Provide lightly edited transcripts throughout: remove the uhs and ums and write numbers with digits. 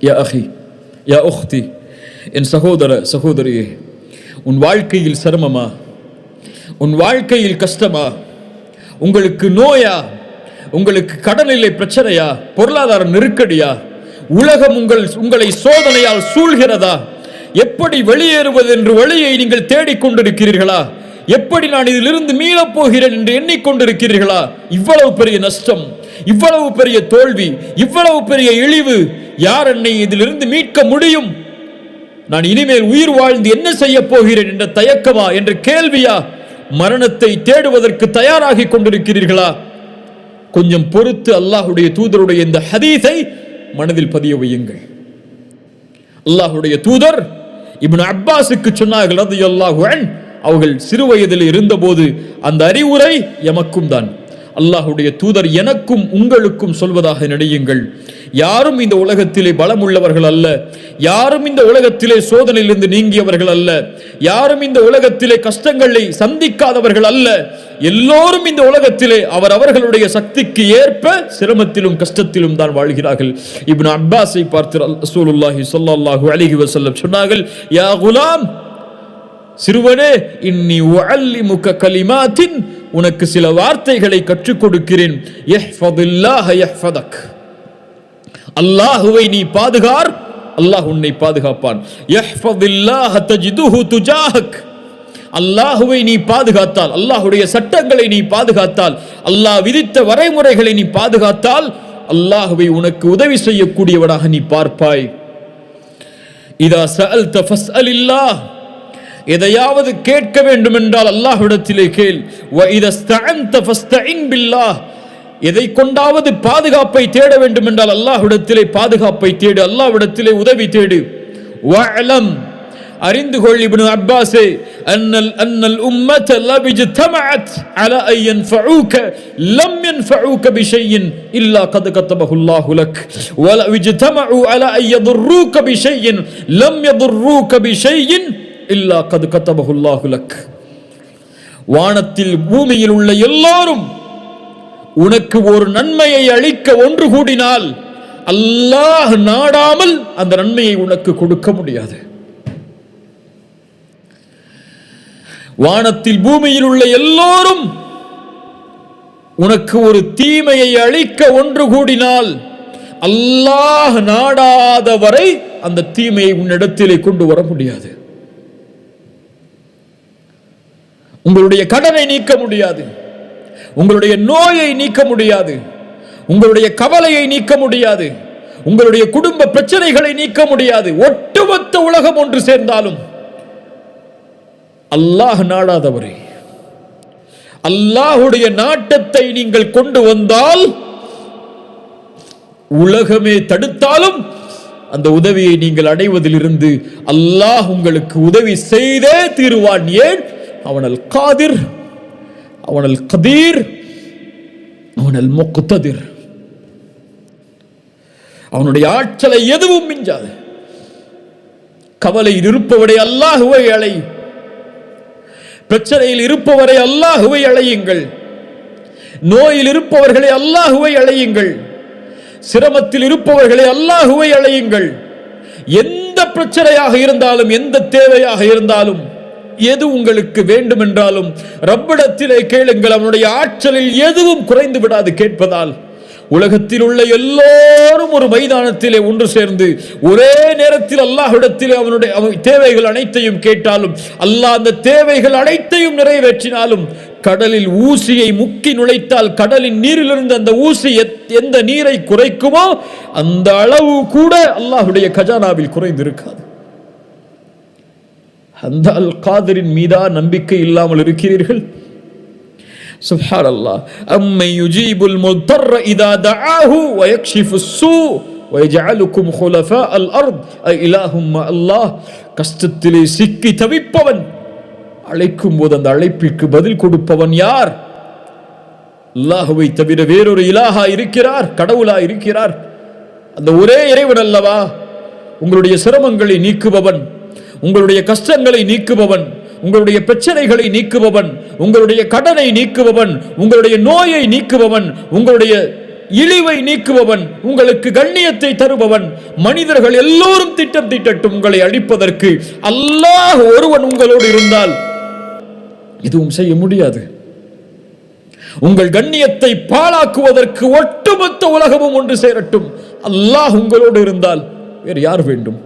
யா அஹி யா உக்தி, என் சகோதர சகோதரியே, உன் வாழ்க்கையில் சிரமமா? உன் வாழ்க்கையில் கஷ்டமா? உங்களுக்கு நோயா? உங்களுக்கு கடனிலை பிரச்சனையா? பொருளாதார நெருக்கடியா? உலகம் உங்களை சோதனையால் சூழ்கிறதா? எப்படி வெளியேறுவது என்று வழியை நீங்கள் தேடிக்கொண்டிருக்கிறீர்களா? எப்படி நான் இதிலிருந்து மீளப் போகிறேன் என்று எண்ணிக்கொண்டிருக்கிறீர்களா? இவ்வளவு பெரிய நஷ்டம், இவ்வளவு பெரிய தோல்வி, இவ்வளவு பெரிய இழிவு, யார் என்னை இதிலிருந்து மீட்க முடியும்? நான் இனிமேல் உயிர் வாழ்ந்து என்ன செய்ய போகிறேன் என்ற தயக்கமா, என்ற கேள்வியா? மரணத்தை தேடுவதற்கு தயாராகி கொண்டிருக்கிறீர்களா? கொஞ்சம் பொறுத்து அல்லாஹுடைய தூதருடைய இந்த ஹதீஸை மனதில் பதிய வையுங்கள். அல்லாஹுடைய தூதர் இப்னு அப்பாஸுக்கு சொன்னார்கள் ரலியல்லாஹு அன்ஹு, அவர்கள் சிறு வயதில் இருந்தபோது அந்த அறிவுரை எமக்கும் தான். அல்லாஹுடைய தூதர் எனக்கும் உங்களுக்கும் சொல்வதாக நினையுங்கள், யாரும் இந்த உலகத்திலே பலம் உள்ளவர்கள் அல்ல, யாரும் இந்த உலகத்திலே சோதனையிலிருந்து நீங்கியவர்கள் அல்ல, யாரும் இந்த உலகத்திலே கஷ்டங்களை சந்திக்காதவர்கள் அல்ல. எல்லோரும் இந்த உலகத்திலே அவர்களுடைய சக்திக்கு ஏற்ப சிரமத்திலும் கஷ்டத்திலும் தான் வாழ்கிறார்கள். இப்னு அப்பாஸை பார்த்து ரசூலுல்லாஹி ஸல்லல்லாஹு அலைஹி வஸல்லம் சொன்னார்கள், யா குலாம், சிறுவனே, இன்னி உஅல்லிமுக கலிமாத்தின், உனக்கு சில வார்த்தைகளை கற்றுக் கொடுக்கிறேன். யஹ்ஃபதுல்லாஹ யஹ்ஃபதக், அல்லாஹுவை நீ பாதுகார், அல்லாஹ் உன்னை பாதுகாப்பான். யஹ்ஃபதுல்லாஹ தஜிதுஹு துஜாஹக், அல்லாஹுவை நீ பாதுகாத்தால், அல்லாஹுடைய சட்டங்களை நீ பாதுகாத்தால், அல்லாஹ் விதித்த வரைமுறைகளை நீ பாதுகாத்தால், அல்லாஹுவை உனக்கு உதவி செய்யக்கூடியவனாக நீ பார்ப்பாய். இதா சஅல்த ஃபஸ்அலில்லாஹ், எதையாவது கேட்க வேண்டும் என்றால் அல்லாஹ்விடத்திலே கேள். வ இதா ஸ்தஅன்த ஃபஸ்தஇன் பில்லாஹ், எதை கொண்டாவது பாதுகாப்பை தேட வேண்டும் என்றால் அல்லாஹ்விடத்திலே பாதுகாப்பை தேடு, அல்லாஹ்விடத்திலே உதவி தேடு. வஅலம், அறிந்து கொள் இப்னு அப்பாஸே, அன்னல் உம்மத லபிஜ்தமஅத் அலா அன் யன்ஃபஊக லம் யன்ஃபஊக பிஷைஇன் இல்லா கத் கதபஹு அல்லாஹு லக் வ லபிஜ்தமஉ அலா அன் யதுர்ரூக பிஷைஇன் லம் யதுர்ரூக பிஷைஇன் இல்லா கத் கதபஹு அல்லாஹு லக். வானத்தில் பூமியில் உள்ள எல்லாரும் உனக்கு ஒரு நன்மையை அளிக்க ஒன்று கூடினால் அல்லாஹ் நாடாமல் அந்த நன்மையை உனக்கு கொடுக்க முடியாது. வானத்தில் பூமியில் உள்ள எல்லோரும் உனக்கு ஒரு தீமையை அளிக்க ஒன்று கூடினால் அல்லாஹ் நாடாத வரை அந்த தீமையை உன்னிடத்திலே கொண்டு வர முடியாது. உங்களுடைய கடனை நீக்க முடியாது, உங்களுடைய நோயை நீக்க முடியாது, உங்களுடைய கவலையை நீக்க முடியாது, உங்களுடைய குடும்ப பிரச்சனைகளை நீக்க முடியாது. ஒட்டுமொத்த உலகம் ஒன்று சேர்ந்தாலும் அல்லாஹ் நாடாதவரை, அல்லாஹுடைய நாட்டத்தை நீங்கள் கொண்டு வந்தால், உலகமே தடுத்தாலும் அந்த உதவியை நீங்கள் அடைவதிலிருந்து அல்லாஹ் உங்களுக்கு உதவி செய்தே தீருவான். ஏன்? அவனல் காதிர், அவனல் கதீர், அவனல் முக்ததிர். அவனுடைய ஆற்றலை எதுவும் மிஞ்சாது. கவலையில் இருப்பவரை அல்லாஹுவை அழை, பிரச்சனையில் இருப்பவரை அல்லாஹுவை அழையுங்கள், நோயில் இருப்பவர்களை அல்லாஹுவை அழையுங்கள், சிரமத்தில் இருப்பவர்களை அல்லாஹுவை அழையுங்கள். எந்த பிரச்சனையாக இருந்தாலும், எந்த தேவையாக இருந்தாலும், எது உங்களுக்கு வேண்டும் என்றாலும் ரப்பிடத்திலே கேளுங்கள். அவனுடைய ஆற்றலில் எதுவும் குறைந்து விடாது கேட்பதால். உலகத்தில் உள்ள எல்லோரும் ஒரு மைதானத்திலே ஒன்று சேர்ந்து ஒரே நேரத்தில் அல்லாஹ்விடத்திலே அவனுடைய தேவைகள் அனைத்தையும் கேட்டாலும், அல்லாஹ் அந்த தேவைகள் அனைத்தையும் நிறைவேற்றினாலும், கடலில் ஊசியை முக்கி நுழைத்தால் கடலின் நீரிலிருந்து அந்த ஊசி எந்த நீரை குறைக்குமோ அந்த அளவு கூட அல்லாஹ்வுடைய கஜானாவில் குறைந்திருக்காது. அந்த அல் காதிரின் மீதா நம்பிக்கை இல்லாமல் இருக்கிறீர்கள்? சுப்ஹானல்லாஹ். அம்மை யுஜீபுல் முத்தர்ர இதா தஆஹு வ யக்ஷிஃபுஸ் ஸூ வ யஜஅலுக்கும் குலஃபா அல் அர்த் இலாஹும் அல்லாஹ். கஷ்டத்திலே சிக்கி தவிப்பவன் அழைக்கும் போது அந்த அழைப்பிற்கு பதில் கொடுப்பவன் யார்? அல்லாஹ்வை தவிர வேறொரு இலாஹா இருக்கிறார்? கடவுளா இருக்கிறார்? அந்த ஒரே இறைவன் அல்லவா உங்களுடைய சிரமங்களை நீக்குபவன், உங்களுடைய கஷ்டங்களை நீக்குபவன், உங்களுடைய பிரச்சனைகளை நீக்குபவன், உங்களுடைய கடனை நீக்குபவன், உங்களுடைய நோயை நீக்குபவன், உங்களுடைய இழிவை நீக்குபவன், உங்களுக்கு கண்ணியத்தை தருபவன். மனிதர்கள் எல்லோரும் திட்டம் தீட்டட்டும் உங்களை அழிப்பதற்கு, அல்லாஹ் ஒருவன் உங்களோடு இருந்தால் எதுவும் செய்ய முடியாது. உங்கள் கண்ணியத்தை பாழாக்குவதற்கு ஒட்டுமொத்த உலகமும் ஒன்று சேரட்டும், அல்லாஹ் உங்களோடு இருந்தால் வேறு யார் வேண்டும்?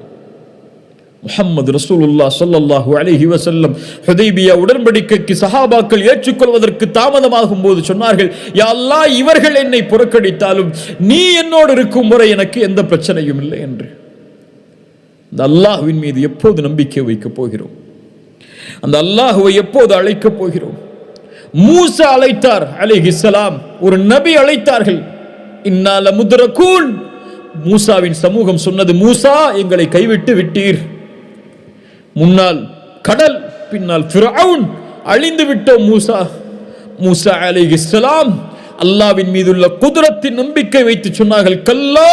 முஹம்மது ரசூலுல்லாஹ் ஸல்லல்லாஹு அலைஹி வஸல்லம் ஹுதைபியா உடன்படிக்கைக்கு சஹாபாக்கள் ஏற்றுக்கொள்வதற்கு தாமதமாகும் போது சொன்னார்கள், யா அல்லாஹ், இவர்கள் என்னை புறக்கணித்தாலும் நீ என்னோடு இருக்கும் வரை எனக்கு எந்த பிரச்சனையும் இல்லை என்று. அந்த அல்லாஹ்வின் மீது எப்போது நம்பிக்கை வைக்கப் போகிறோம்? அந்த அல்லாஹ்வை எப்போது அழைக்கப் போகிறோம்? மூசா அழைத்தார் அலைஹிஸ்ஸலாம், ஒரு நபி அழைத்தார்கள். இன்னா லமுத்ரகூன். மூசாவின் சமூகம் சொன்னது, மூசா, எங்களை கைவிட்டு விட்டீர். முன்னால் கடல், பின்னால் ஃபிரௌன், அழிந்து விட்டோம் மூசா. மூசா அலைஹிஸ்ஸலாம் அல்லாஹ்வின் மீதுள்ள குத்ரத்தின் நம்பிக்கை வைத்து சொன்னார்கள், கல்லா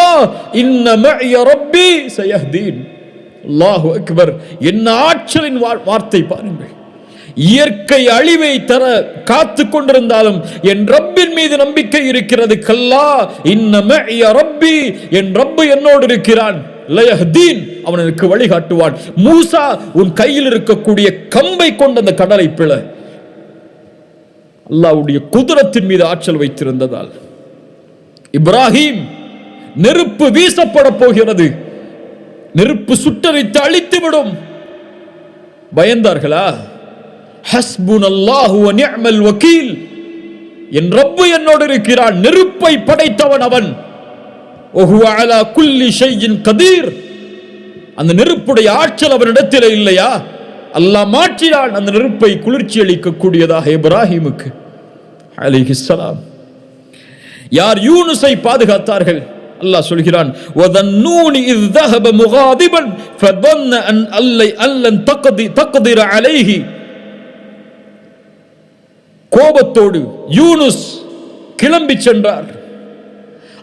இன்ன மஇய ரப்பி சயஹ்தீன். அல்லாஹு அக்பர்! என்ன ஆற்றலின் வார்த்தை பாருங்கள். இயற்கை அழிவை தர காத்து கொண்டிருந்தாலும் என் ரப்பின் மீது நம்பிக்கை இருக்கிறது. கல்லா இன்ன மஇய ரப்பி, என் ரப்பு என்னோடு இருக்கிறான். லயஹ்தீன், அவன் எனக்கு வழிகாட்டுவான். மூசா, உன் கையில் இருக்கக்கூடிய கம்பை கொண்ட அந்த கடலை பிள. அல்லாஹ்வுடைய குத்ரத்தின் மீது ஆற்றல் வைத்திருந்ததால். இப்ராஹிம், நெருப்பு வீசப்பட போகிறது, நெருப்பு சுட்டரித்து அழித்துவிடும். பயந்தார்களா? ஹஸ்புனல்லாஹு வ நிஅமல் வகீல், என் ரப்பு என்னோடு இருக்கிறான், நெருப்பை படைத்தவன் அவன். வஹுவ அலா குல்லி ஷைஇன் கதீர், அந்த நெருப்புடைய ஆற்றல் அவனிடத்தில் இல்லையா? அல்லாஹ் மாற்றினான் அந்த நெருப்பை குளிர்ச்சி அளிக்கக்கூடியதாக இப்ராஹிமுக்கு அலைஹிஸ்ஸலாம். யார் யூனுஸை பாதுகாத்தார்கள்? அல்லாஹ் சொல்கிறான், வதன்னூனி இஸ் ذهب முகாதிபன் ஃபظن அன் அல்லன் தக்திர அலைஹி. கோபத்தோடு யூனுஸ் கிளம்பி சென்றார்.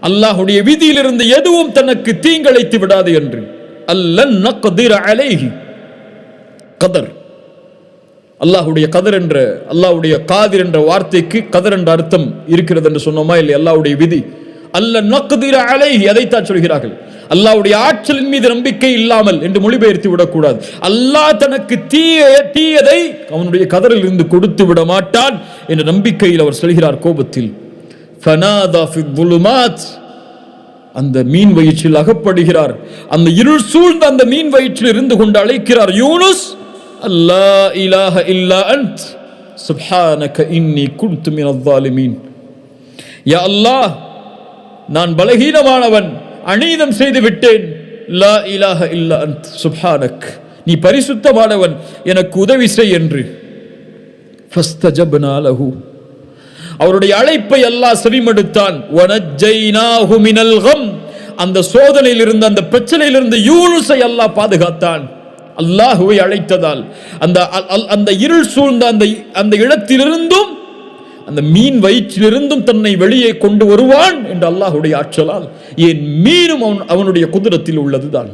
அல்லாஹ்வுடைய விதியிலிருந்து எதுவும் தனக்கு தீங்கிழைத்து விடாது என்று. அல்லன் நக்திர அலைஹி. கதர், அல்லாஹ்வுடைய கதர் என்ற, அல்லாஹ்வுடைய காதிர் என்ற வார்த்தைக்கு கதர் என்ற அர்த்தம் இருக்கிறது என்று சொன்னோமா இல்லை? அல்லாஹ்வுடைய விதி. அல்ல நக்திர அலைஹி, அதைத்தான் சொல்கிறார்கள். அல்லாஹ்வுடைய ஆற்றலின் மீது நம்பிக்கை இல்லாமல் என்று மொழிபெயர்த்து விடக்கூடாது. அல்லாஹ் தனக்கு தீயதை அவனுடைய கதரில் இருந்து கொடுத்து விட மாட்டான் என்ற நம்பிக்கையில் அவர் சொல்கிறார் கோபத்தில். ஃபனாதா ஃபில் ظுலுமாத், அந்த மீன் வயிற்றில் அகப்படுகிறார். அந்த இருள் சூழ்ந்த அந்த மீன் வயிற்றில் இருந்து கொண்டு அழைக்கிறார், யூனுஸ், அல்லா இலாஹ இல்லா அன்த் சுப்ஹானக இன்னி குன்து மினல் ஸாலிமீன். யா அல்லாஹ், நான் பலகீனமானவன், அநீதம் செய்து விட்டேன். லா இலாஹ இல்லா அன்த் சுப்ஹானக், நீ பரிசுத்தமானவன், எனக்கு உதவி செய் என்று. ஃபஸ்தஜப்னா லஹு, அவருடைய அழைப்பை அல்லாஹ் செவிமடுத்தான். வனஜ்ஜைனாஹு மினல் கம், அந்த சோதனையில் இருந்து, அந்த பிரச்சனையில் இருந்து யூனுஸை அல்லாஹ் பாதுகாத்தான். அல்லாஹ்வை அழைத்ததால் அந்த இருள் சூழ்ந்த அந்த இடத்திலிருந்தும், அந்த மீன் வயிற்றிலிருந்தும் தன்னை வெளியே கொண்டு வருவான் என்று அல்லாஹ்வுடைய ஆற்றலால். ஏன் மீனும் அவனுடைய குதிரத்தில் உள்ளதுதான்,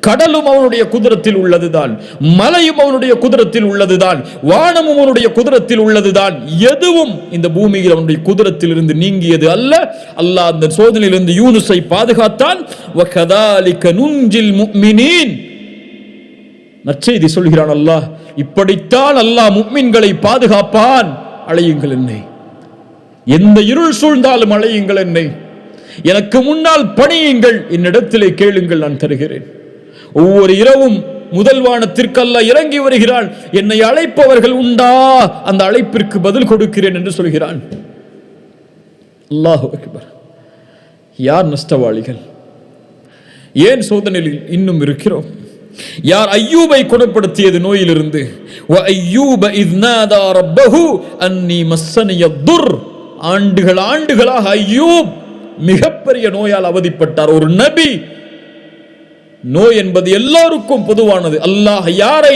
கடலும் அவனுடைய குதிரத்தில் உள்ளதுதான், மலையும் அவனுடைய குதிரத்தில் உள்ளதுதான், வானமும் அவனுடைய குதிரத்தில் உள்ளதுதான். எதுவும் இந்த பூமியில் அவனுடைய குதிரத்தில் இருந்து நீங்கியது அல்ல. அல்லாஹ் அந்த சோதனையிலிருந்து யூனுஸை பாதுகாத்தான். வகதாலிக நுஞ்சில் முஃமினீன், நற்செய்தி சொல்கிறான் அல்லாஹ், இப்படித்தான் அல்லாஹ் முஃமின்களை பாதுகாப்பான். அழையுங்கள் என்னை, எந்த இருள் சூழ்ந்தாலும் அழையுங்கள் என்னை, எனக்கு முன்னால் பணியுங்கள், என்னிடத்திலே கேளுங்கள், நான் தருகிறேன். ஒவ்வொரு இரவும் முதல் வானத்திற்கு அல்லாஹ் இறங்கி வருகிறான். என்னை அழைப்பவர்கள் உண்டா, அந்த அழைப்பிற்கு பதில் கொடுக்கிறேன் என்று சொல்கிறான். அல்லாஹு அக்பர்! யார் நஷ்டவாளிகள்? ஏன் சோதனையில் இன்னும் இருக்கிறோம்? யார் ஐயூபை குணப்படுத்தியது நோயிலிருந்து? வ ஐயூப இஸ் நாதா ரப்பஹு அன்னி மஸ்ஸனிய துர். ஆண்டுகளாக ஐயூப் மிகப்பெரிய நோயால் அவதிப்பட்டார். ஒரு நபி. நோய் என்பது எல்லோருக்கும் பொதுவானது. அல்லாஹ் யாரை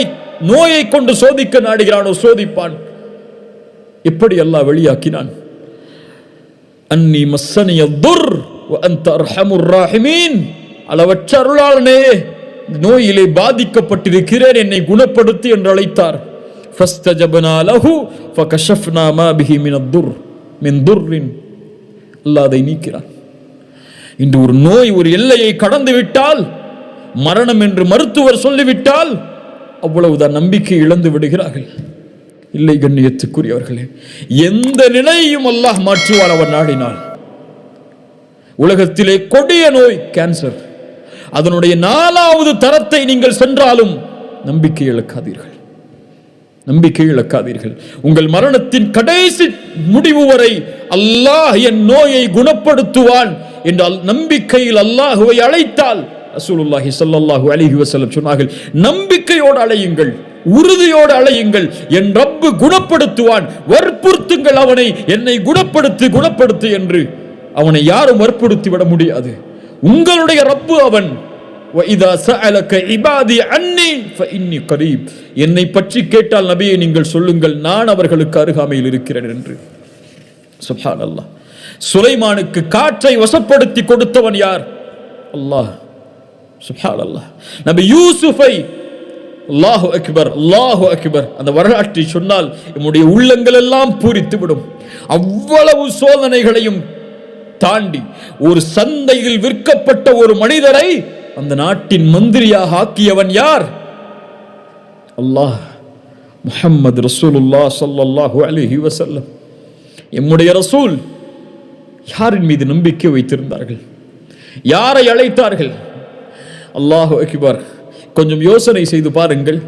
நோயை கொண்டு சோதிக்க நாடுகிறானோ சோதிப்பான். எப்படி அல்லாஹ் வெளியாக்கினான்? அன்னி மஸ்ஸனிய துர் வ அன்த அர்ஹமுர் ராஹிமீன். அளவற்ற அருளாளனே, நோயிலே பாதிக்கப்பட்டிருக்கிறேன், என்னை குணப்படுத்தி என்று அழைத்தார். ஃபஸ்தஜப்னா லஹு ஃபகஷஃப்னா மா பிஹி மினத் துர் மின் துர்ரின். அல்லாஹ் அதை நீக்கிறான். இன்று ஒரு நோய் ஒரு எல்லையை கடந்து விட்டால், மரணம் என்று மருத்துவர் சொல்லிவிட்டால் அவ்வளவுதான், நம்பிக்கை இழந்து விடுகிறார்கள். இல்லை கண்ணியத்துக்குரியவர்களே, எந்த நிலையையும் அல்லாஹ் மாற்றுவார் அவர் நாடினால். உலகத்திலே கொடிய நோய் கேன்சர், அதனுடைய 4வது தரத்தை நீங்கள் சென்றாலும் நம்பிக்கை இழக்காதீர்கள், நம்பிக்கை இழக்காதீர்கள். உங்கள் மரணத்தின் கடைசி முடிவு வரை அல்லாஹ் என் நோயை குணப்படுத்துவான் என்றால் நம்பிக்கையில் அல்லாஹுவை அழைத்தால், ரசூலுல்லாஹி ஸல்லல்லாஹு அலைஹி வஸல்லம் சொன்னார்கள், நம்பிக்கையோடு அழையுங்கள், உறுதியோடு அழையுங்கள், என் ரப்பு குணப்படுத்துவான், வற்புறுத்துங்கள் அவனை, என்னை குணப்படுத்து குணப்படுத்து என்று. அவனை யாரும் வற்புறுத்தி விட முடியாது. உங்களுடைய ரப்பு அவன். وَإِذَا سَأَلَكَ عِبَادِي عَنِّي فَإِنِّي قَرِيبٌ. என்னை பற்றி கேட்டால் நபியே நீங்கள் சொல்லுங்கள், நான் அவர்களுக்கு அருகாமையில் இருக்கிறேன் என்று. சுப்ஹானல்லாஹ். சுலைமானுக்கு காற்றை வசப்படுத்தி கொடுத்தவன் யார்? அல்லாஹ். சுப்ஹானல்லாஹ். நபி யூசுஃபை, அல்லாஹு அக்பர் அல்லாஹு அக்பர், அந்த வரலாற்றை சொன்னால் நம்முடைய உள்ளங்கள் எல்லாம் பூரித்து விடும். அவ்வளவு சோதனைகளையும் தாண்டி ஒரு சந்தையில் விற்கப்பட்ட ஒரு மனிதரை அந்த நாட்டின் மந்திரியாக ஆக்கியவன் யார்? அல்லாஹ். முஹம்மது ரசூலுல்லாஹ் ஸல்லல்லாஹு அலைஹி வஸல்லம், எம்முடைய ரசூல் யாரின் மீது நம்பிக்கை வைத்திருந்தார்கள்? யாரை அழைத்தார்கள்? அல்லாஹு அக்பர். கொஞ்சம் யோசனை செய்து பாருங்கள்.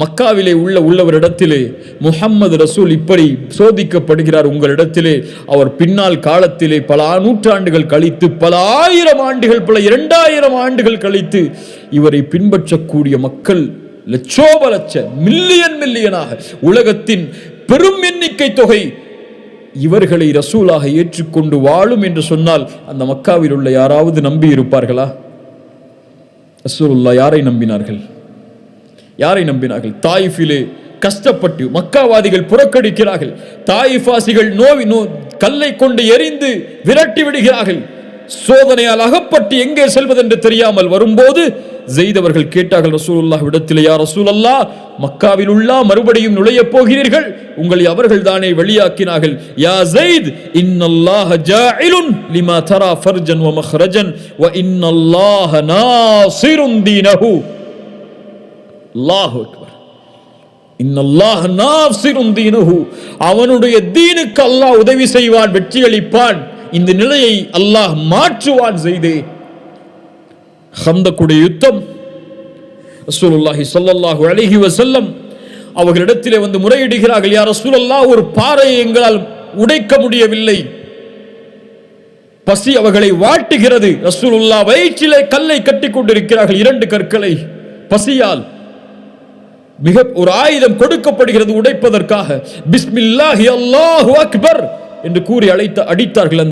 மக்காவிலே உள்ளவரிடத்திலே முஹம்மது ரசூல் இப்படி சோதிக்கப்படுகிறார் உங்களிடத்திலே. அவர் பின்னால் காலத்திலே பல நூற்றாண்டுகள் கழித்து, பல 1000 ஆண்டுகள், பல 2000 ஆண்டுகள் கழித்து இவரை பின்பற்றக்கூடிய மக்கள் லட்சோப லட்ச மில்லியனாக, உலகத்தின் பெரும் எண்ணிக்கை தொகை இவர்களை ரசூலாக ஏற்றுக்கொண்டு வாழும் என்று சொன்னால் அந்த மக்காவில் உள்ள யாராவது நம்பி இருப்பார்களா? ரசூலுல்லாஹ் யாரை நம்பினார்கள்? யாரை நம்பினார்கள்? தாயிஃபிலே கஷ்டப்பட்டு மக்காவாதிகள் புறக்கணிக்கிறார்கள். தாயிஃபாசிகள் கல்லை கொண்டு எரிந்து விரட்டி விடுகிறார்கள். சோதனையால் அகப்பட்டு எங்கே செல்வதென்று தெரியாமல் வரும்போது ஸெய்த் அவர்கள் கேட்டார்கள் ரசூலுல்லாஹ் இடத்திலே, யா ரசூலல்லாஹ், மக்காவில் உள்ள மறுபடியும் நுழைய போகிறீர்கள், உங்களை அவர்கள் தானே வெளியாக்கினார்கள். யா ஸெய்த், இன்னல்லாஹ ஜாஇலுன் லிமா தரா ஃபர்ஜன் வ மக்ரஜன் வ இன்னல்லாஹ நாஸிருன் தீனஹு. அல்லாஹு அக்பர். இன்னல்லாஹ நாஸிருன் தீனஹு. அவனுடைய தீனுக்கு அல்லாஹ் உதவி செய்வான், வெற்றி அளிப்பான். இந்த நிலையை அல்லாஹ் மாற்றுவான். ஸெய்தே, ஹந்தக்குடைய யுத்தம், ரசூலுல்லாஹி ஸல்லல்லாஹு அலைஹி வஸல்லம் அவர்களிடத்திலே வந்து முறையிடுகிறார்கள், யா ரசூலல்லாஹ், ஒரு பாறையை எங்களால் உடைக்க முடியவில்லை, பசி அவர்களை வாட்டுகிறது. ரசூலுல்லாஹ் வயிற்றிலே கல்லை கட்டி கொண்டிருக்கிறார்கள், 2 கற்களை. பசியால் மிக ஒரு ஆயுதம் கொடுக்கப்படுகிறது உடைப்பதற்காக. பிஸ்மில்லாஹி அல்லாஹு அக்பர் என்று கூறி அடித்தார்கள்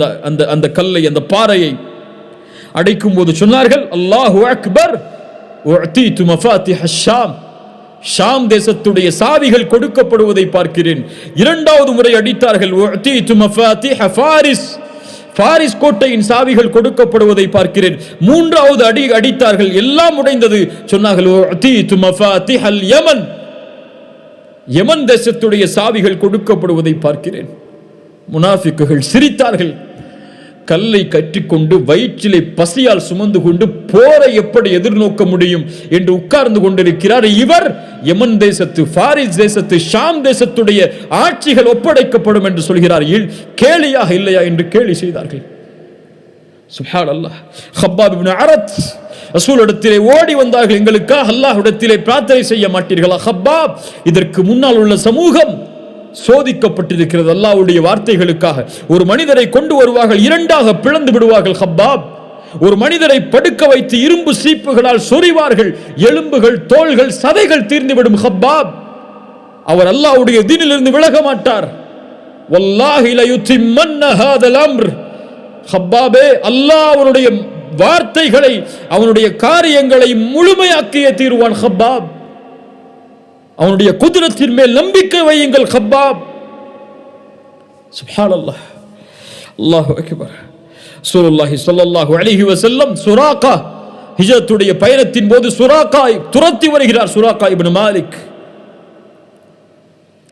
அந்த கல்லை, அந்த பாறையை. அடைக்கும் போது சொன்னார்கள், அல்லாஹு அக்பர், உஅதீது மஃபாத்திஹ ஷாம், ஷாம் தேசத்துடைய சாவிகள் கொடுக்கப்படுவதை பார்க்கிறேன். 2வது முறை அடித்தார்கள், உஅதீது மஃபாத்திஹ ஃபாரிஸ், பாரிஸ் கோட்டையின் சாவிகள் கொடுக்கப்படுவதை பார்க்கிறேன். 3வது அடி அடித்தார்கள், எல்லாம் உடைந்தது. சொன்னார்கள், உஅதீது மஃபாத்திஹல் யமன், யமன் தேசத்துடைய சாவிகள் கொடுக்கப்படுவதை பார்க்கிறேன். முனாஃபிக்குகள் சிரித்தார்கள். கல்லை கற்றிக்கொண்டு வயிற்றிலே பசியால் சுமந்து கொண்டு போரை எப்படி எதிர்நோக்க முடியும் என்று உட்கார்ந்து கொண்டிருக்கிறார். இவர் யமன் தேசத்து, பாரிஸ் தேசத்து, ஷாம் தேசத்துடைய ஆட்சிகள் ஒப்படைக்கப்படும் என்று சொல்கிறார். கேலியாக இல்லையா என்று கேலி செய்தார்கள். சுப்ஹானல்லாஹ். ஹப்பாப் இப்னு அரத் ரசூலிடத்திலே ஓடி வந்தார்கள், எங்களுக்காக அல்லாஹ்விடத்திலே பிரார்த்தனை செய்ய மாட்டீர்களா? ஹப்பாப், இதற்கு முன்னால் உள்ள சமூகம் சோதிக்கப்பட்டிருக்கிறது அல்லாஹ்வுடைய வார்த்தைகளுக்காக. ஒரு மனிதரை கொண்டு வருவார்கள், 2ஆக பிளந்து விடுவார்கள். ஹப்பாப், ஒரு மனிதரை படுக்க வைத்து இரும்பு சீப்புகளால் சொறிவார்கள், எலும்புகள், தோள்கள், சதைகள் தீர்ந்துவிடும். ஹப்பாப், அவர் அல்லாஹ்வுடைய தீனிலிருந்து விலக மாட்டார். வல்லாஹி லயுத்திம்மன்ன ஹாதல் அம்ர். ஹப்பாபே, அல்லாஹ் அவனுடைய வார்த்தைகளை, அவனுடைய காரியங்களை முழுமையாக்கிய தீர்வான். ஹப்பாப், அவனுடைய குதிரத்தின் மேல் நம்பிக்கை வையுங்கள். ஹப்பாப். சுப்ஹானல்லாஹ். அல்லாஹு அக்பர். ரசூலுல்லாஹி ஸல்லல்லாஹு அலைஹி வஸல்லம் சுராகா ஹிஜ்ரத்துடைய பயணத்தின் போது சுராகாய் துரத்தி வருகிறார். சுராகா இப்னு மாலிக்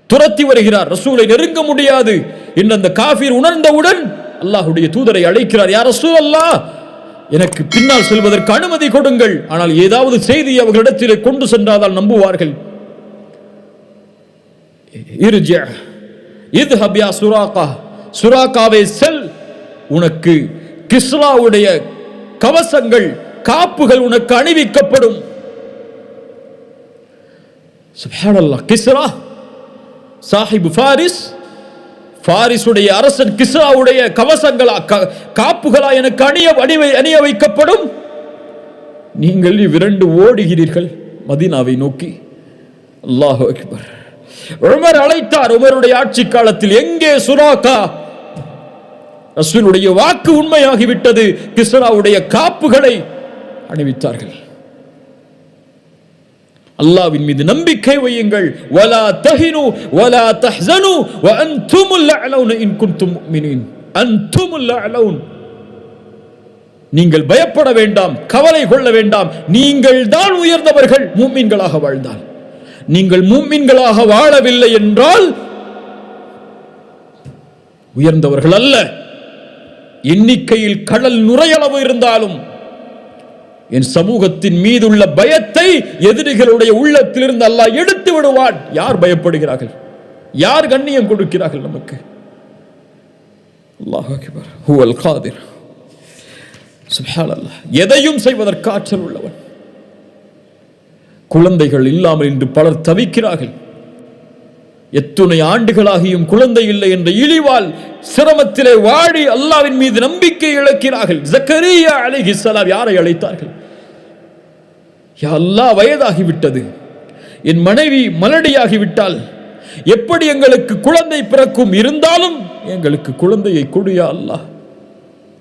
துரத்தி வருகிறார். ரசூலை நெருங்க முடியாது என்று அந்த காஃபிர் உணர்ந்தவுடன் அல்லாஹ்வுடைய தூதரை அழைக்கிறார். யா ரசூலல்லாஹ், எனக்கு பின்னால் செல்வதற்கு அனுமதி கொடுங்கள். ஆனால் ஏதாவது செய்தி அவர்களிடத்திலே கொண்டு சென்றால் நம்புவார்கள். சுராகாவே செல், உனக்கு கிஸ்ராவுடைய கவசங்கள் காப்புகள் உனக்கு அணிவிக்கப்படும். சுப்ஹானல்லாஹ். கிஸ்ரா சாஹிப் ஃபாரிஸ், பாரிசுடைய அரசன் கிஸ்ராவுடைய கவசங்களா காப்புகளா எனக்கு அணிய வைக்கப்படும். நீங்கள் விரண்டு ஓடுகிறீர்கள் மதீனாவை நோக்கி. அல்லாஹு அக்பர். உமர் அழைத்தார். உமருடைய ஆட்சி காலத்தில் எங்கே சுராகா? ரசூலுடைய வாக்கு உண்மையாகிவிட்டது. கிஸ்ராவுடைய காப்புகளை அணிவித்தார்கள். அல்லாஹ்வின் மீது நம்பிக்கை வையுங்கள். வலா தஹினு வலா தஹ்ஸனு வ அன்துமுல் அலவுன இன் குன்தும் முஃமினீன். அன்துமுல் அலவுன். நீங்கள் பயப்பட வேண்டாம், கவலை கொள்ள வேண்டாம். நீங்கள் தான் உயர்ந்தவர்கள் முஃமின்களாக வாழ்ந்தால். நீங்கள் முஃமின்களாக வாழவில்லை என்றால் உயர்ந்தவர்கள் அல்ல. எண்ணிக்கையில் கடல் நுரையளவு இருந்தாலும் என் சமூகத்தின் மீதுள்ள பயத்தை எதிரிகளுடைய உள்ளத்திலிருந்து அல்லாஹ் எடுத்து விடுவான். யார் பயப்படுகிறார்கள்? யார் கண்ணியம் கொடுக்கிறார்கள் நமக்கு? அல்லாஹ் அக்பர். ஹுவல் காதிர். சுப்ஹானல்லாஹ். எதையும் செய்வதற்கு ஆற்றல் உள்ளவன். குழந்தைகள் இல்லாமல் இன்று பலர் தவிக்கிறார்கள். எத்துணை ஆண்டுகளாகியும் குழந்தை இல்லை என்ற இழிவால் சிரமத்திலே வாடி அல்லாஹ்வின் மீது நம்பிக்கை இழக்கிறார்கள். ஜக்கரியா அலைஹிஸ்ஸலாம் யாரை அழைத்தார்கள்? யா அல்லாஹ், வயதாகிவிட்டது, என் மனைவி மலடியாகிவிட்டால் எப்படி எங்களுக்கு குழந்தை பிறக்கும்? இருந்தாலும் எங்களுக்கு குழந்தையை கொடு யா அல்லாஹ்.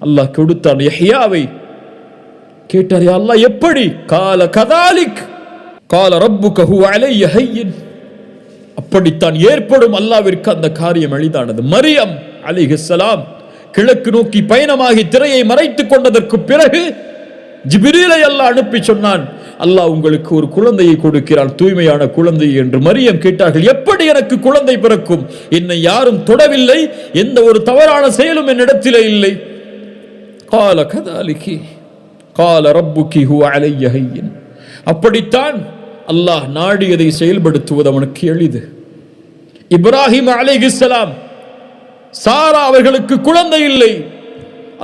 அல்லாஹ் கொடுத்தான் யஹ்யாவை. கேட்டார், யா அல்லாஹ் எப்படி? கால கதாலிக் கால ரப்புக ஹுவ அலைய ஹய்யின். அப்படித்தான் ஏற்படும். அல்லாஹ்விற்கு அந்த காரியம் எளிதானது. மரியம் அலைஹிஸ்ஸலாம் கிழக்கு நோக்கி பயணமாகி திரையை மறைத்துக் கொண்டதற்கு பிறகு ஜிப்ரீலை அல்லாஹ் அனுப்பி சொன்னான், அல்லாஹ் உங்களுக்கு ஒரு குழந்தையை கொடுக்கிறான், தூய்மையான குழந்தை என்று. மரியம் கேட்டார்கள், எப்படி எனக்கு குழந்தை பிறக்கும்? என்னை யாரும் தொடவில்லை, எந்த ஒரு தவறான செயலும் என்னிடத்திலே இல்லை. கால கதாலிகி கால ரப்புகி ஹுவ அலைய ஹய்யின். அப்படித்தான் அல்லாஹ் நாடியதை செயல்படுத்துவது அவனுக்கு எளிது. இப்ராஹிம் அலைஹிஸ்ஸலாம், சாரா அவர்களுக்கு குழந்தை இல்லை.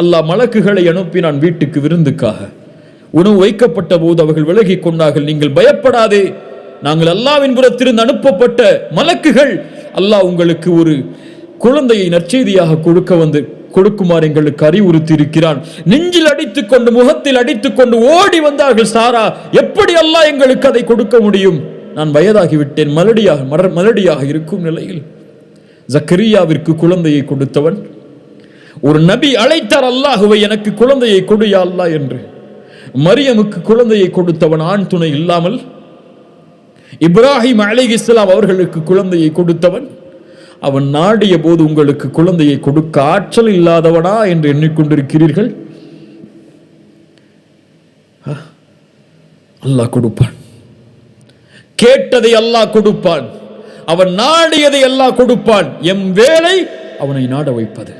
அல்லாஹ் மலக்குகளை அனுப்பினான் வீட்டுக்கு விருந்துக்காக. உணவு வைக்கப்பட்ட போது அவர்கள் விலகி கொண்டார்கள். நீங்கள் பயப்படாதே, நாங்கள் அல்லாஹ்வின் புறத்திலிருந்து அனுப்பப்பட்ட மலக்குகள். அல்லாஹ் உங்களுக்கு ஒரு குழந்தையை நற்செய்தியாக கொடுக்குமாறு எங்களுக்கு அறிவுறுத்தி இருக்கிறான். நெஞ்சில் அடித்துக் கொண்டு முகத்தில் அடித்துக் கொண்டு ஓடி வந்தார்கள் சாரா. எப்படி அல்லாஹ் எங்களுக்கு அதை கொடுக்க முடியும்? நான் வயதாகிவிட்டேன், மலடியாக இருக்கும் நிலையில். ஜக்கரியாவிற்கு குழந்தையை கொடுத்தவன். ஒரு நபி அழைத்தார் அல்லாஹுவை, எனக்கு குழந்தையை கொடு யா அல்லாஹ் என்று. மரியமுக்கு குழந்தையை கொடுத்தவன் ஆண் துணை இல்லாமல். இப்ராஹிம் அலைஹிஸ்ஸலாம் அவர்களுக்கு குழந்தையை கொடுத்தவன். அவன் நாடிய போது உங்களுக்கு குழந்தையை கொடுக்க ஆற்றல் இல்லாதவனா என்று எண்ணிக்கொண்டிருக்கிறீர்கள்? அல்லாஹ் கொடுப்பான். கேட்டதை அல்லாஹ் கொடுப்பான். அவன் நாடியதை அல்லாஹ் கொடுப்பான். எம் வேலை அவனை நாட வைப்பது,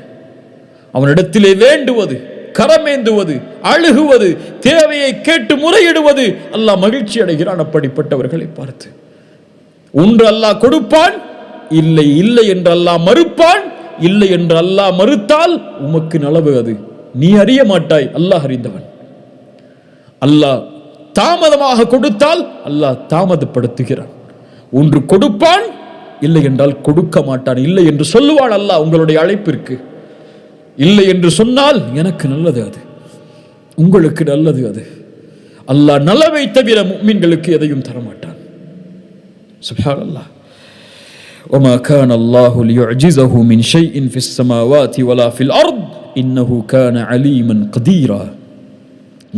அவனிடத்திலே வேண்டுவது, கரமேந்துவது, அழுகுவது, தேவையை கேட்டு முறையிடுவது. அல்லாஹ் மகிழ்ச்சி அடைகிறான் அப்படிப்பட்டவர்களை பார்த்து. ஒன்று அல்லாஹ் கொடுப்பான், இல்லை இல்லை என்று அல்லாஹ் மறுப்பான். இல்லை என்று அல்லாஹ் மறுத்தால் உமக்கு நலவு, அது நீ அறிய மாட்டாய், அல்லாஹ் அறிந்தவன். அல்லாஹ் தாமதமாக கொடுத்தால் அல்லாஹ் தாமதப்படுத்துகிறான். ஒன்று கொடுப்பான், இல்லை என்றால் கொடுக்க மாட்டான். இல்லை என்று சொல்லுவான் அல்லாஹ் உங்களுடைய அழைப்பிற்கு. இல்லை என்று சொன்னால் எனக்கு நல்லது, அது உங்களுக்கு நல்லது. அது அல்லாஹ் நலவை தவிர முஃமின்களுக்கு எதையும் தரமாட்டான். சுப்ஹானல்லாஹ். وما كان الله ليعجزه من شيء في السماوات ولا في الأرض إنه كان عليما قديرا.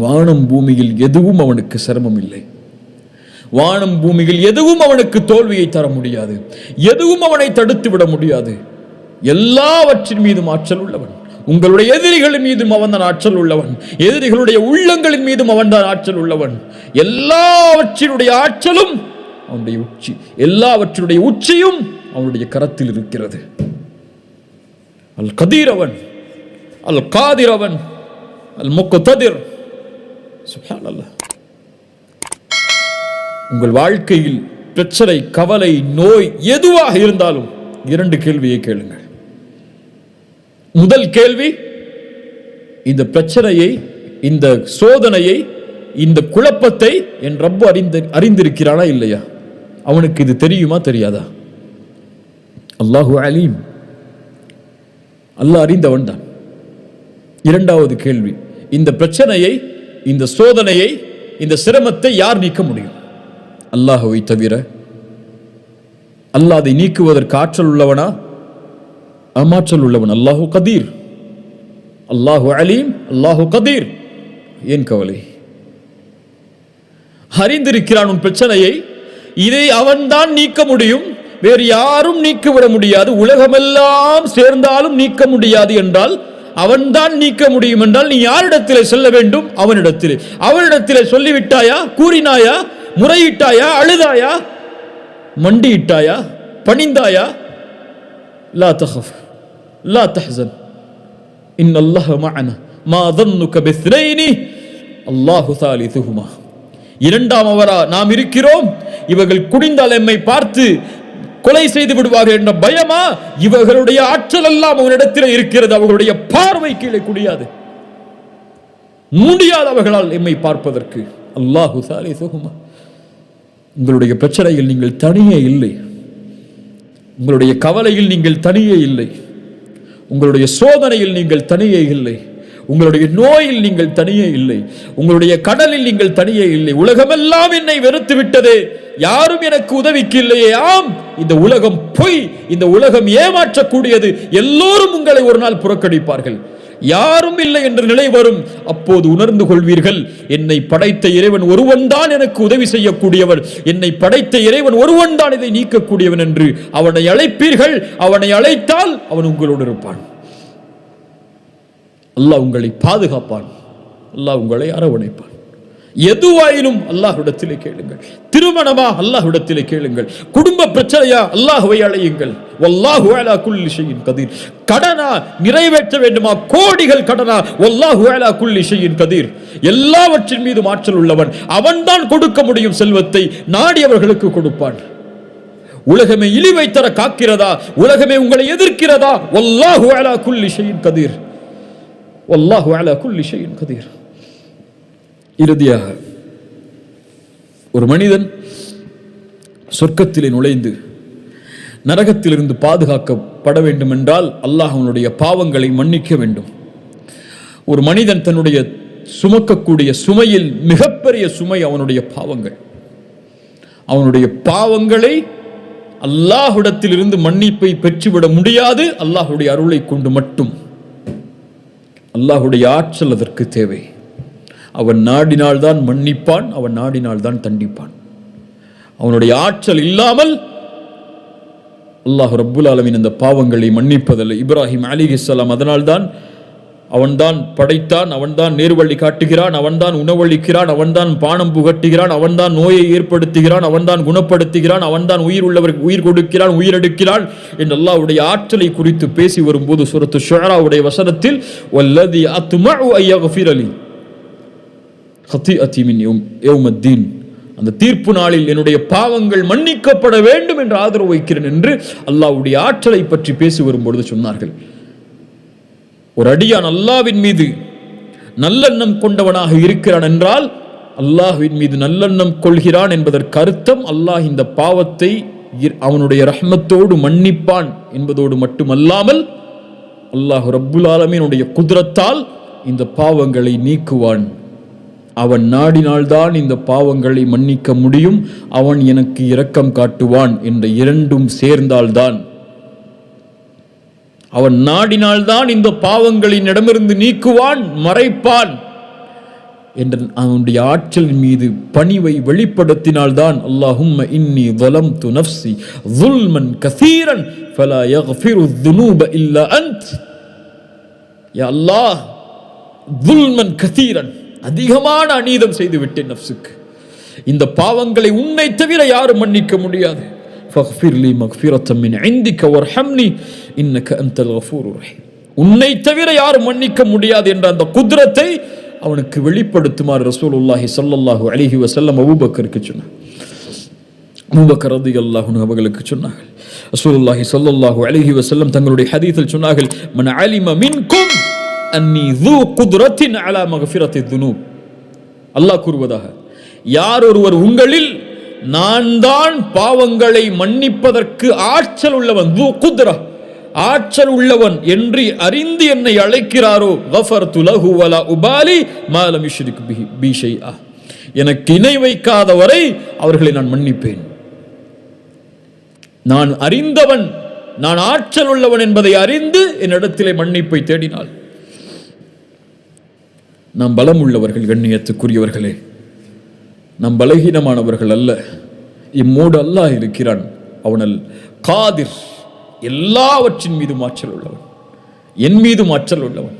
வானம் பூமியில் எதுவும் அவனுக்கு சிரமம் இல்லை. வானம் பூமியில் எதுவும் அவனுக்கு தோல்வியை தர முடியாது. எதுவும் அவனை தடுத்து விட முடியாது. எல்லாவற்றின் மீதும் ஆற்றல் உள்ளவன். உங்களுடைய எதிரிகளின் மீதும் அவன் தான் ஆற்றல் உள்ளவன். எதிரிகளுடைய உள்ளங்களின் மீதும் அவன் தான் ஆற்றல் உள்ளவன். எல்லாவற்றினுடைய ஆற்றலும் அவனுடைய உச்சி, எல்லாவற்றினுடைய உச்சியும் அவனுடைய கரத்தில் இருக்கிறது. அல் கதீர் அவன், அல் காதிர் அவன், அல் முக்ததிர் சுப்ஹானல்லாஹ். உங்கள் வாழ்க்கையில் பிரச்சனை, கவலை, நோய் எதுவாக இருந்தாலும் 2 கேள்வியை கேளுங்கள். முதல் கேள்வி, இந்த பிரச்சனையை, இந்த சோதனையை, இந்த குழப்பத்தை என் ரப்பு அறிந்திருக்கிறானா இல்லையா? அவனுக்கு இது தெரியுமா தெரியாதா? அல்லாஹு அலீம், அல்லாஹ் அறிந்தவன் தான். இரண்டாவது கேள்வி, இந்த பிரச்சனையை, இந்த சோதனையை, இந்த சிரமத்தை யார் நீக்க முடியும்? அல்லாஹ்வை தவிர. அல்லாஹ் அதை நீக்குவதற்கு ஆற்றல் உள்ளவனா? அமாற்றல் உள்ளவன். அல்லாஹு கதீர், அல்லாஹு அலீம், அல்லாஹு கதீர். ஏன் கவலை? அறிந்திருக்கிறான் உன் பிரச்சனையை. இதை அவன்தான் நீக்க முடியும், வேறு யாரும் நீக்கிவிட முடியாது. உலகமெல்லாம் சேர்ந்தாலும் நீக்க முடியாது என்றால், அவன்தான் நீக்க முடியும் என்றால், நீ யாரிடத்திலே செல்ல வேண்டும்? அவனிடத்திலே. அவனிடத்திலே சொல்லிவிட்டாயா? கூறினாயா? முறையிட்டாயா? அழுதாயா? மண்டியிட்டாயா? பணிந்தாயா? லா தஹஃப் லா தஹ்சன் இன்னல்லாஹ மஅனா மா ظنك باثنين الله ثالثهما. இரண்டாம் அவரா நாம் இருக்கிறோம், இவர்கள் குடிந்தால் எம்மை பார்த்து கொலை செய்து விடுவார்கள் என்ற பயமா? இவர்களுடைய ஆற்றல் எல்லாம் அவனிடத்தில் இருக்கிறது. அவர்களுடைய பார்வை கீழே குடியாது, முடியாது அவர்களால் எம்மை பார்ப்பதற்கு. அல்லாஹு சாலிசுஹுமா. உங்களுடைய பிரச்சனையில் நீங்கள் தனியே இல்லை, உங்களுடைய கவலையில் நீங்கள் தனியே இல்லை, உங்களுடைய சோதனையில் நீங்கள் தனியே இல்லை, உங்களுடைய நோயில் நீங்கள் தனியே இல்லை, உங்களுடைய கடலில் நீங்கள் தனியே இல்லை. உலகமெல்லாம் என்னை வெறுத்து விட்டதே, யாரும் எனக்கு உதவிக்கு இல்லையே. ஆம், இந்த உலகம் பொய், இந்த உலகம் ஏமாற்றக்கூடியது. எல்லோரும் உங்களை ஒரு நாள் புறக்கணிப்பார்கள். யாரும் இல்லை என்ற நிலை வரும். அப்போது உணர்ந்து கொள்வீர்கள், என்னை படைத்த இறைவன் ஒருவன் தான் எனக்கு உதவி செய்யக்கூடியவன், என்னை படைத்த இறைவன் ஒருவன் தான் இதை நீக்கக்கூடியவன் என்று அவனை அழைப்பீர்கள். அவனை அழைத்தால் அவன் உங்களோடு இருப்பான். அல்லாஹ் உங்களை பாதுகாப்பான், அல்லாஹ் உங்களை அரவணைப்பான். எதுவாயினும் அல்லாஹ்விடத்திலே கேளுங்கள். திருமணமா? அல்லாஹ்விடத்திலே கேளுங்கள். குடும்ப பிரச்சனையா? அல்லாஹ்வை அழையுங்கள். வல்லாஹு அலா குல்லி ஷைஇன் கதீர். கடனா நிறைவேற்ற வேண்டுமா? கோடிகள் கடனா? வல்லாஹு அலா குல்லி ஷைஇன் கதீர். எல்லாவற்றின் மீது ஆற்றல் உள்ளவன். அவன்தான் கொடுக்க முடியும் செல்வத்தை, நாடியவர்களுக்கு கொடுப்பான். உலகமே இழிவை தர காக்கிறதா? உலகமே உங்களை எதிர்க்கிறதா? வல்லாஹு அலா குல்லி ஷைஇன் கதீர். வல்லாஹு அலா குல்லி ஷைஇன் கதீர். இறுதியாக, ஒரு மனிதன் சொர்க்கத்திலே நுழைந்து நரகத்திலிருந்து பாதுகாக்கப்பட வேண்டும் என்றால் அல்லாஹ் அவனுடைய பாவங்களை மன்னிக்க வேண்டும். ஒரு மனிதன் தன்னுடைய சுமக்கக்கூடிய சுமையில் மிகப்பெரிய சுமை அவனுடைய பாவங்கள். அவனுடைய பாவங்களை அல்லாஹ்விடத்திலிருந்து மன்னிப்பை பெற்றுவிட முடியாது, அல்லாஹ்வுடைய அருளை கொண்டு மட்டும். அல்லாஹ்வுடைய ஆற்றல் அதற்கு தேவை. அவன் நாடினால்தான் மன்னிப்பான், அவன் நாடினால்தான் தண்டிப்பான். அவனுடைய ஆற்றல் இல்லாமல் அல்லாஹ் ரப்புல் ஆலமீன் அந்த பாவங்களை மன்னிப்பதில்லை. இப்ராஹிம் அலைஹிஸ்ஸலாம் அதனால்தான் அவன்தான் படைத்தான், அவன்தான் நேர்வழி காட்டுகிறான், அவன்தான் உணவளிக்கிறான், அவன்தான் பானம் புகட்டுகிறான், அவன்தான் நோயை ஏற்படுத்துகிறான், அவன்தான் குணப்படுத்துகிறான், அவன்தான் உயிர் உள்ளவருக்கு உயிர் கொடுக்கிறான், உயிரெடுக்கிறான் என்று அல்லாஹ்வுடைய ஆற்றலை குறித்து பேசி வரும்போது சூரத்து ஷுஆராவுடைய வசனத்தில் வல்லதி அத்மஉ அய்யக்ஃபிர லி ஹதீஅதி மின் யௌமத்தீன், அந்த தீர்ப்பு நாளில் என்னுடைய பாவங்கள் மன்னிக்கப்பட வேண்டும் என்று ஆதரவு வைக்கிறேன் என்று அல்லாஹ்வுடைய ஆற்றலை பற்றி பேசி வரும்பொழுது சொன்னார்கள். ஒரு அடியான் அல்லாஹ்வின் மீது நல்லெண்ணம் கொண்டவனாக இருக்கிறான் என்றால் அல்லாஹ்வின் மீது நல்லெண்ணம் கொள்கிறான் என்பதற்கு அர்த்தம் அல்லாஹ் இந்த பாவத்தை அவனுடைய ரஹ்மத்தோடு மன்னிப்பான் என்பதோடு மட்டுமல்லாமல் அல்லாஹ் ரப்புல் ஆலமீனுடைய குத்ரத்தால் இந்த பாவங்களை நீக்குவான். அவன் நாடினால்தான் இந்த பாவங்களை மன்னிக்க முடியும், அவன் எனக்கு இரக்கம் காட்டுவான் என்ற இரண்டும் சேர்ந்தால்தான், அவன் நாடினால்தான் இந்த பாவங்களின் இடமிருந்து நீக்குவான், மறைப்பான் என்ற அவனுடைய ஆற்றல் மீது பணிவை வெளிப்படுத்தினால்தான் அல்லாஹும்ம இன்னி ظلمت نفسي ظلما كثيرا فلا يغفر الذنوب الا انت. யா அல்லாஹ், ظلما كثيرا, அதிகமான அநீதம் செய்து விட்டேன் நஃப்ஸுக்கு, இந்த பாவங்களை உன்னை தவிர யாரும் மன்னிக்க முடியாது. فاغفر لي مغفرة من عندك وارحمني إنك أنت الغفور الرحيم. உன்னை தவிர யாரும் மன்னிக்க முடியாது என்ற அந்த குத்ரத்தை அவனுக்கு வெளிப்படுத்துமாறு ரசூலுல்லாஹி ஸல்லல்லாஹு அலைஹி வஸல்லம் அபூபக்கருக்கு சொன்னார். அபூபக்கர் ரலியல்லாஹு அன்ஹு அவர்களுக்கு சொன்னார்கள். ரசூலுல்லாஹி ஸல்லல்லாஹு அலைஹி வஸல்லம் தங்களுடைய ஹதீஸில் சொன்னார்கள், மன் அலிம மின்கும் அன்னி ذو قدرة على مغفرة الذنوب. அல்லாஹ் கூறுவதாக, யார் ஒருவர் உங்களில் நான் தான் பாவங்களை மன்னிப்பதற்கு ஆற்றல் உள்ளவன், ذو قدرة ஆற்றல் உள்ளவன் என்று அறிந்து என்னை அழைக்கிறாரோ, கஃபர்து லஹு வலா உபாலி மா லம் யுஷ்ரிக் பி ஷைஆ, எனக்கு இணை வைக்காதவரை அவர்களை நான் மன்னிப்பேன். நான் அறிந்தவன், நான் ஆற்றல் உள்ளவன் என்பதை அறிந்து என்னிடத்திலே மன்னிப்பை தேடினாள். நாம் பலம் உள்ளவர்கள், கண்ணியத்துக்குரியவர்களே, நாம் பலகீனமானவர்கள் அல்ல. இம்மோடு அல்லாஹ் இருக்கிறான். அவனல் காதிர், எல்லாவற்றின் மீதும் ஆற்றல் உள்ளவன், என் மீதும் ஆற்றல் உள்ளவன்,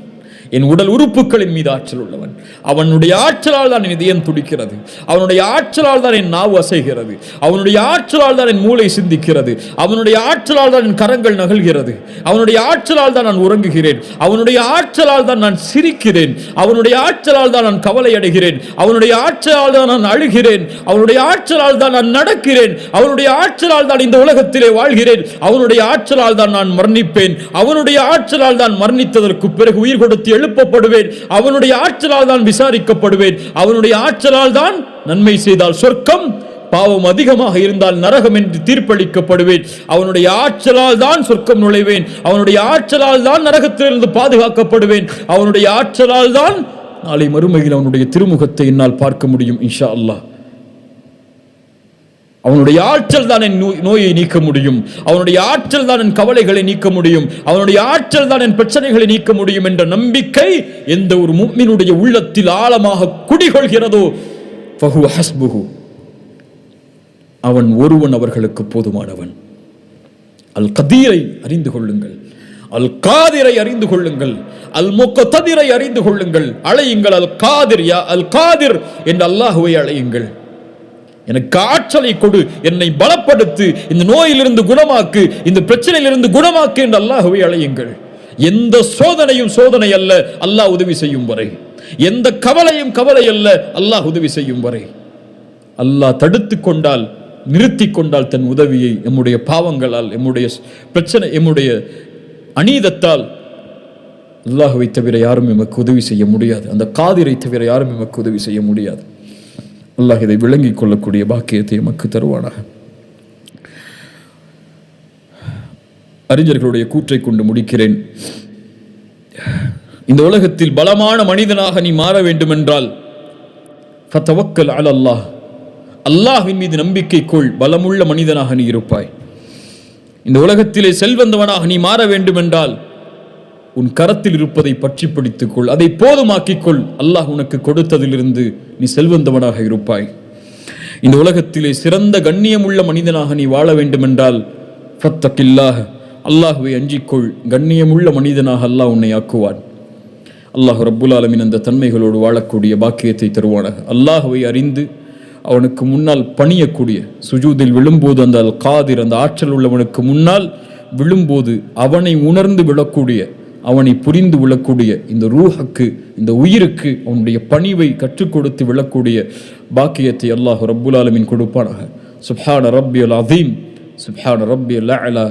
என் உடல் உறுப்புகளின் மீது ஆற்றல் உள்ளவன். அவனுடைய ஆற்றலால் தான் என் இதயம் துடிக்கிறது, அவனுடைய ஆற்றலால் தான் என் நாவு அசைகிறது, அவனுடைய ஆற்றலால் தான் என் மூளை சிந்திக்கிறது, அவனுடைய ஆற்றலால் தான் என் கரங்கள் நகல்கிறது, அவனுடைய ஆற்றலால் தான் நான் உறங்குகிறேன், அவனுடைய ஆற்றலால் தான் நான் சிரிக்கிறேன், அவனுடைய ஆற்றலால் தான் நான் கவலை அடைகிறேன், அவனுடைய ஆற்றலால் தான் நான் அழுகிறேன், அவனுடைய ஆற்றலால் தான் நான் நடக்கிறேன், அவனுடைய ஆற்றலால் தான் இந்த உலகத்திலே வாழ்கிறேன், அவனுடைய ஆற்றலால் தான் நான் மரணிப்பேன், அவனுடைய ஆற்றலால் தான் மரணித்ததற்கு பிறகு உயிர் கொடுத்து எழுப்பப்படுவேன், அவனுடைய ஆற்றலால் தான் விசாரிக்கப்படுவேன், அவனுடைய ஆற்றலால் தான் நன்மை செய்தால் சொர்க்கம், பாவம் அதிகமாக இருந்தால் நரகம் என்று தீர்ப்பளிக்கப்படுவேன், அவனுடைய ஆற்றலால் தான் சொர்க்கம் நுழைவேன், அவனுடைய ஆற்றலால் தான் நரகத்திலிருந்து பாதுகாக்கப்படுவேன், அவனுடைய ஆற்றலால் தான் நாளை மறுமையில் அவனுடைய திருமுகத்தை என்னால் பார்க்க முடியும் இன்ஷா அல்லாஹ். அவனுடைய ஆற்றல் தான் என் நோயை நீக்க முடியும், அவனுடைய ஆற்றல் தான் என் கவலைகளை நீக்க முடியும், அவனுடைய ஆற்றல் தான் என் பிரச்சனைகளை நீக்க முடியும் என்ற நம்பிக்கை எந்த ஒரு முஃமினுடைய உள்ளத்தில் ஆழமாக குடிகொள்கிறதோ, ஃபஹுவ ஹஸ்புஹு, அவன் ஒருவன் அவர்களுக்கு போதுமானவன். அல் கதீரை அறிந்து கொள்ளுங்கள், அல் காதிரை அறிந்து கொள்ளுங்கள், அல் முக்ததிரை அறிந்து கொள்ளுங்கள். அழையுங்கள் அல் காதிர், யா அல் காதிர் என்று அல்லாஹ்வை அழையுங்கள். எனக்கு ஆற்றலை கொடு, என்னை பலப்படுத்து, இந்த நோயிலிருந்து குணமாக்கு, இந்த பிரச்சனையிலிருந்து குணமாக்கு என்று அல்லாஹ்வை அழையுங்கள். எந்த சோதனையும் சோதனை அல்ல அல்லாஹ் உதவி செய்யும் வரை, எந்த கவலையும் கவலை அல்ல அல்லாஹ் உதவி செய்யும் வரை. அல்லாஹ் தடுத்து கொண்டால், நிறுத்தி கொண்டால் தன் உதவியை நம்முடைய பாவங்களால், நம்முடைய பிரச்சனை, நம்முடைய அநீதத்தால் அல்லாஹ்வை தவிர யாரும் எமக்கு உதவி செய்ய முடியாது. அந்த காதிரை தவிர யாரும் எமக்கு உதவி செய்ய முடியாது. அல்லாஹ் இதை விளங்கிக் கொள்ளக்கூடிய பாக்கியத்தை எமக்கு தருவானாக. அறிஞர்களுடைய கூற்றை கொண்டு முடிக்கிறேன். இந்த உலகத்தில் பலமான மனிதனாக நீ மாற வேண்டும் என்றால் ஃபதவக்கல் அலல்லாஹ், அல்லாஹ்வின் மீது நம்பிக்கை கொள், பலமுள்ள மனிதனாக நீ இருப்பாய். இந்த உலகத்திலே செல்வந்தவனாக நீ மாற வேண்டும் என்றால் உன் கரத்தில் இருப்பதை பற்றி பிடித்துக்கொள், அதை போதுமாக்கிக்கொள். அல்லாஹ் உனக்கு கொடுத்ததிலிருந்து நீ செல்வந்தவனாக இருப்பாய். இந்த உலகத்திலே சிறந்த கண்ணியமுள்ள மனிதனாக நீ வாழ வேண்டும் என்றால் ஃபத்தகில்லாஹ், அல்லாஹ்வை அஞ்சிக்கொள், கண்ணியமுள்ள மனிதனாக அல்லாஹ் உன்னை ஆக்குவான். அல்லாஹ் ரப்புல் ஆலமீன் அந்த தன்மைகளோடு வாழக்கூடிய பாக்கியத்தை தருவானாக. அல்லாஹ்வை அறிந்து அவனுக்கு முன்னால் பணியக்கூடிய, சுஜூதில் விழும்போது அந்த அல் காதிர், அந்த ஆற்றல் உள்ளவனுக்கு முன்னால் விழும்போது அவனை உணர்ந்து விழக்கூடிய, அவனை புரிந்து விழக்கூடிய இந்த ரூஹுக்கு, இந்த உயிருக்கு அவனுடைய பணிவை கற்றுக் கொடுத்து விழக்கூடிய பாக்கியத்தை அல்லாஹ் ரப்புல் ஆலமீன் கொடுப்பானாக. சுப்ஹான ரப்பியல் அதீம், சுப்ஹான ரப்பியல் அலா.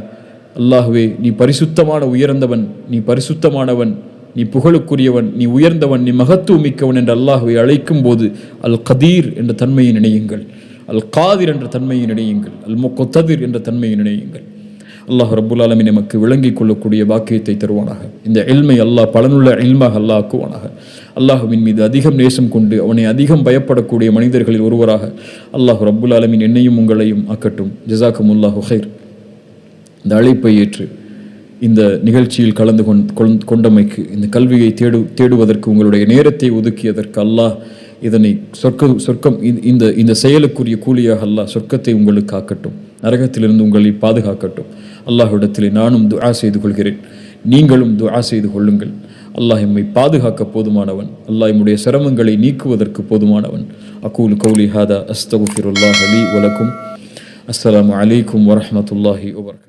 அல்லாஹ்வே, நீ பரிசுத்தமான உயர்ந்தவன், நீ பரிசுத்தமானவன், நீ புகழுக்குரியவன், நீ உயர்ந்தவன், நீ மகத்துவமிக்கவன் என்று அல்லாஹ்வை அழைக்கும் போது அல் கதீர் என்ற தன்மையை நினையுங்கள், அல் காதிர் என்ற தன்மையை நினையுங்கள், அல் முக்ததிர் என்ற தன்மையை நினையுங்கள். அல்லாஹ் ரப்புல் ஆலமீன் நமக்கு விளங்கிக் கொள்ளக்கூடிய பாக்கியத்தை தருவானாக. இந்த இல்மை அல்லாஹ் பலனுள்ள இல்மாக அல்லாஹ் ஆக்குவானாக. அல்லாஹ்வின் மீது அதிகம் நேசம் கொண்டு அவனை அதிகம் பயப்படக்கூடிய மனிதர்களில் ஒருவராக அல்லாஹ் ரப்புல் ஆலமீன் என்னையும் உங்களையும் ஆக்கட்டும். ஜஸாக்குமுல்லாஹு ஹைர். இந்த அழைப்பை ஏற்று இந்த நிகழ்ச்சியில் கலந்து கொண்டமைக்கு, இந்த கல்வியை தேடுவதற்கு உங்களுடைய நேரத்தை ஒதுக்கியதற்கு அல்லாஹ் இதனை சொர்க்கம் இந்த செயலுக்குரிய கூலியாக அல்லாஹ் சொர்க்கத்தை உங்களுக்கு ஆக்கட்டும், நரகத்திலிருந்து உங்களை பாதுகாக்கட்டும். அல்லாஹ்விடத்திலே நானும் துஆ செய்து கொள்கிறேன், நீங்களும் துஆ செய்து கொள்ளுங்கள். அல்லாஹ் எம்மை பாதுகாக்க போதுமானவன், அல்லாஹ் எம்முடைய சிரமங்களை நீக்குவதற்கு போதுமானவன். அகூலு கௌலி ஹாதா அஸ்தக்ஃபிருல்லாஹ் லீ வ லக்கும். அஸ்ஸலாமு அலைக்கும் வரஹ்மத்துல்லாஹி வபரகாத்துஹு.